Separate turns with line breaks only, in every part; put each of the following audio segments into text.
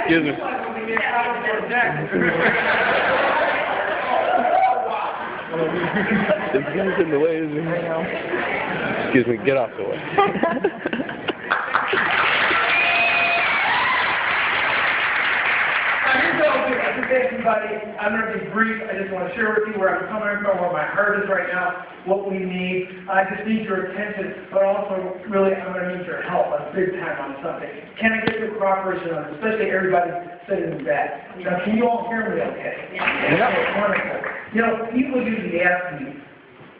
Excuse me. This guy's in the way, isn't he? Excuse me, get off the way.
Everybody, I'm going to be brief. I just want to share with you where I'm coming from, where my heart is right now, what we need. I just need your attention, but also really I'm going to need your help on big time on something. Can I get your cooperation on it, especially everybody sitting in the back? Now, can you all hear me okay? Yeah. Wonderful. You know, people usually ask me,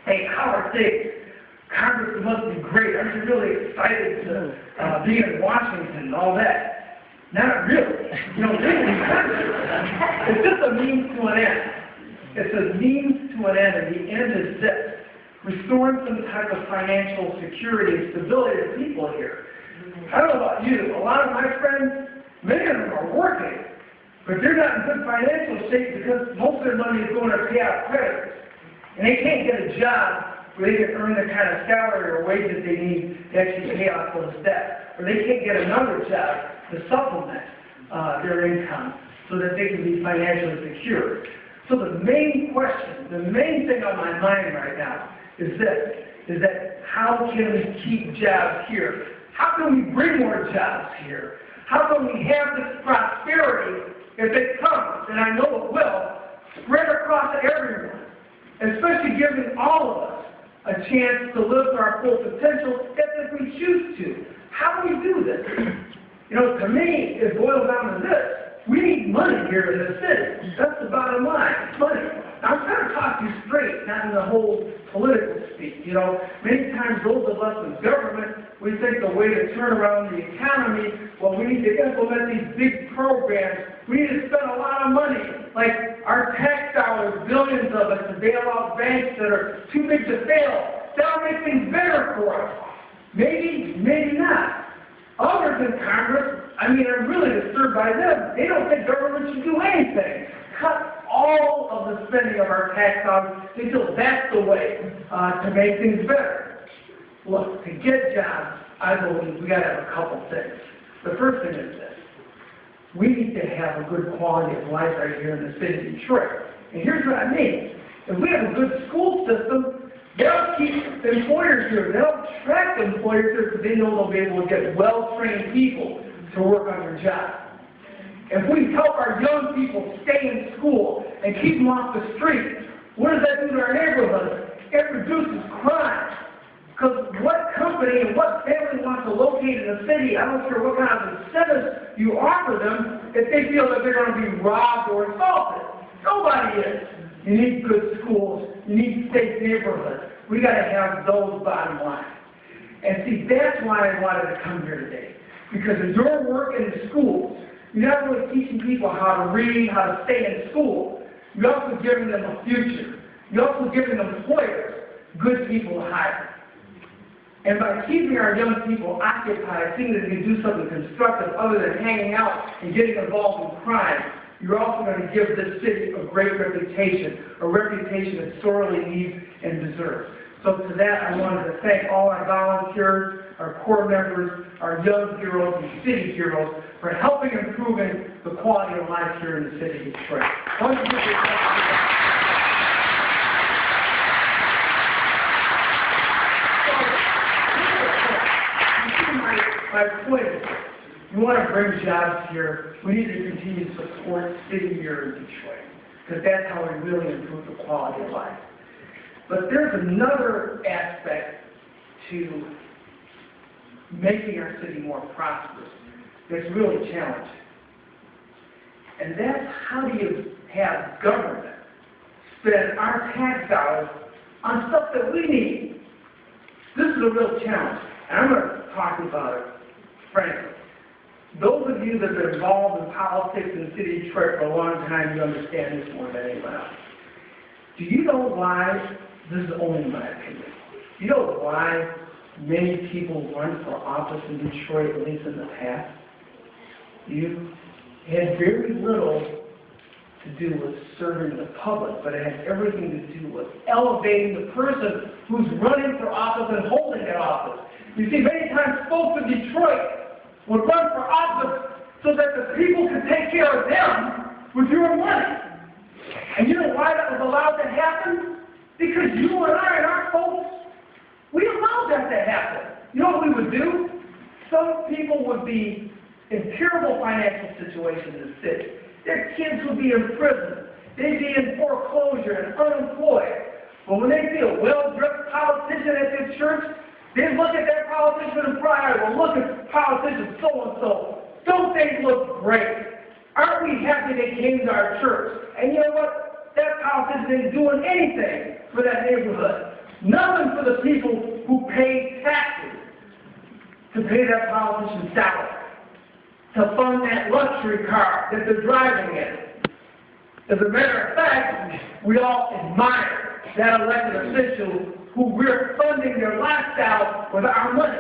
hey, how are things? Congress must be great. Aren't you really excited to be in Washington and all that? Not really. You know, it's just a means to an end. It's a means to an end, and the end is this: restoring some type of financial security and stability to people here. I don't know about you, a lot of my friends, many of them are working, but they're not in good financial shape because most of their money is going to pay out creditors. And they can't get a job where they can earn the kind of salary or wages they need to actually pay off those debts. Or they can't get another job to supplement their income so that they can be financially secure. So the main question, the main thing on my mind right now is this, is that how can we keep jobs here? How can we bring more jobs here? How can we have this prosperity, if it comes, and I know it will, spread across everyone, especially giving all of us a chance to live to our full potential if we choose to. How do we do this? You know, to me, it boils down to this. We need money here in the city. That's the bottom line. Money. Now, I'm trying to talk to you straight, not in the whole political speak. You know, many times those of us in government, we think the way to turn around the economy, well, we need to implement these big programs. We need to spend a lot of money, like our tax dollars, billions of us, to bail out banks that are too big to fail. That'll make things better for us. Maybe, maybe not. Others in Congress, I mean, I'm really disturbed by them. They don't think government should do anything. Cut all of the spending of our tax dollars. They feel that's the way to make things better. Look, to get jobs, I believe we got to have a couple things. The first thing is this. We need to have a good quality of life right here in the city of Detroit. And here's what I mean. If we have a good school system, they'll keep employers here. They'll attract employers here because they know they'll be able to get well-trained people to work on their job. If we help our young people stay in school and keep them off the street, what does that do to our neighborhoods? It reduces crime. Because what company and what family wants to locate in the city, I don't care what kind of incentives you offer them, if they feel that they're going to be robbed or assaulted. Nobody is. You need good schools. You need safe neighborhoods. We got to have those bottom lines. And see, that's why I wanted to come here today. Because as you're working in schools, you're not really teaching people how to read, how to stay in school. You're also giving them a future. You're also giving employers good people to hire. And by keeping our young people occupied, seeing that they can do something constructive other than hanging out and getting involved in crime, you're also going to give this city a great reputation, a reputation it sorely needs and deserves. So to that, I wanted to thank all our volunteers, our core members, our young heroes and city heroes for helping improving the quality of life here in the city of Detroit. My point is, we want to bring jobs here. We need to continue to support city here in Detroit, because that's how we really improve the quality of life. But there's another aspect to making our city more prosperous that's really challenging. And that's, how do you have government spend our tax dollars on stuff that we need? This is a real challenge, and I'm going to talk about it frankly. Those of you that have been involved in politics in the city of Detroit for a long time, you understand this more than anyone else. Do you know why, this is only my opinion, do you know why many people run for office in Detroit, at least in the past? You had very little to do with serving the public, but it had everything to do with elevating the person who's running for office and holding that office. You see, many times folks in Detroit would run for office so that the people could take care of them with your money. And you know why that was allowed to happen? Because you and I and our folks, we allowed that to happen. You know what we would do? Some people would be in terrible financial situations in the city. Their kids would be in prison. They'd be in foreclosure and unemployed. But when they see a well-dressed politician at their church, they look at that politician and cry, well, look at politician so-and-so. Don't they look great? Aren't we happy they came to our church? And you know what? That politician isn't doing anything for that neighborhood. Nothing for the people who pay taxes to pay that politician's salary, to fund that luxury car that they're driving in. As a matter of fact, we all admire that elected official who we're funding their lifestyle with our money.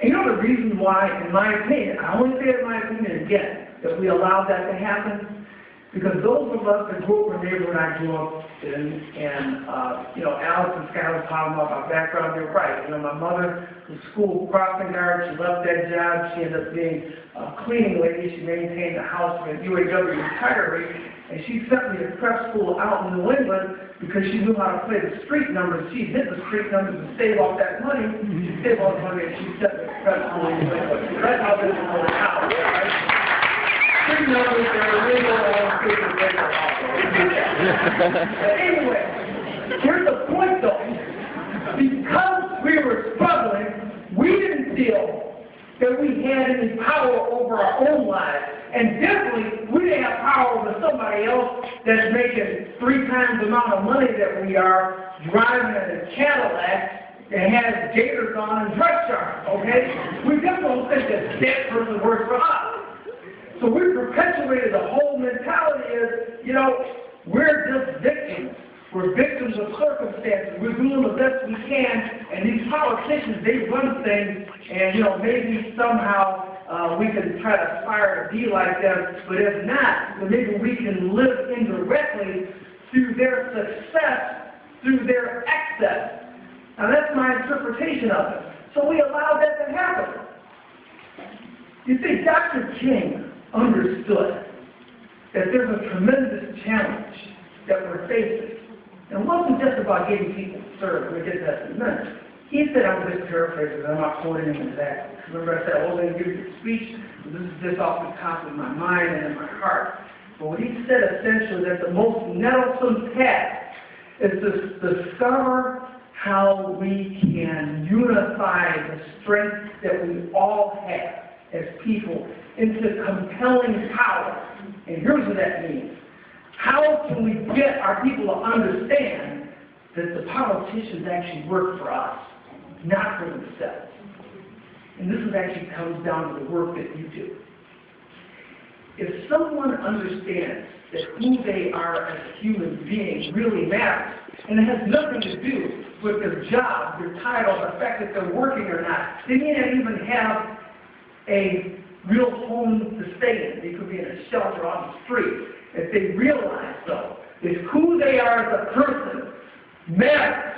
And you know the reason why, in my opinion, I only say it in my opinion again, that we allowed that to happen? Because those of us that grew up in the neighborhood I grew up in, and Alex and Scott was talking about our background, they're right. You know, my mother was school crossing guard, she left that job, she ended up being a cleaning lady, she maintained a house for a UAW retiree, and she sent me to prep school out in New England because she knew how to play the street numbers. She hit the street numbers to save all that money. She saved all the money and she sent me to prep school in New England. That's how this is going out, right? Street numbers, they're illegal on street and breaker also. But anyway, here's the point though. Because we were struggling, we didn't feel that we had any power over our own lives. And definitely, we didn't have power over somebody else that's making 3 times the amount of money that we are, driving a Cadillac that has gators on and dress charms, okay? We just don't think that person works for us. So we perpetuated the whole mentality is, we're just victims. We're victims of circumstances. We're doing the best we can, and these politicians, they run things, and, maybe somehow we can try to aspire to be like them, but if not, then maybe we can live indirectly through their success, through their excess. Now that's my interpretation of it. So we allowed that to happen. You see, Dr. King understood that there's a tremendous challenge that we're facing. And it wasn't just about getting people to serve. We'll get that in a minute. He said, I'm just paraphrasing, I'm not quoting him exactly. Remember I said, I wasn't going to give you a speech, but this is just off the top of my mind and in my heart. But what he said essentially that the most nettlesome task is to discover how we can unify the strength that we all have as people into compelling power. And here's what that means. How can we get our people to understand that the politicians actually work for us, not for themselves? And this actually comes down to the work that you do. If someone understands that who they are as a human being really matters, and it has nothing to do with their job, their title, the fact that they're working or not, they may not even have a real home to stay in. They could be in a shelter on the street. If they realize, though, that who they are as a person matters,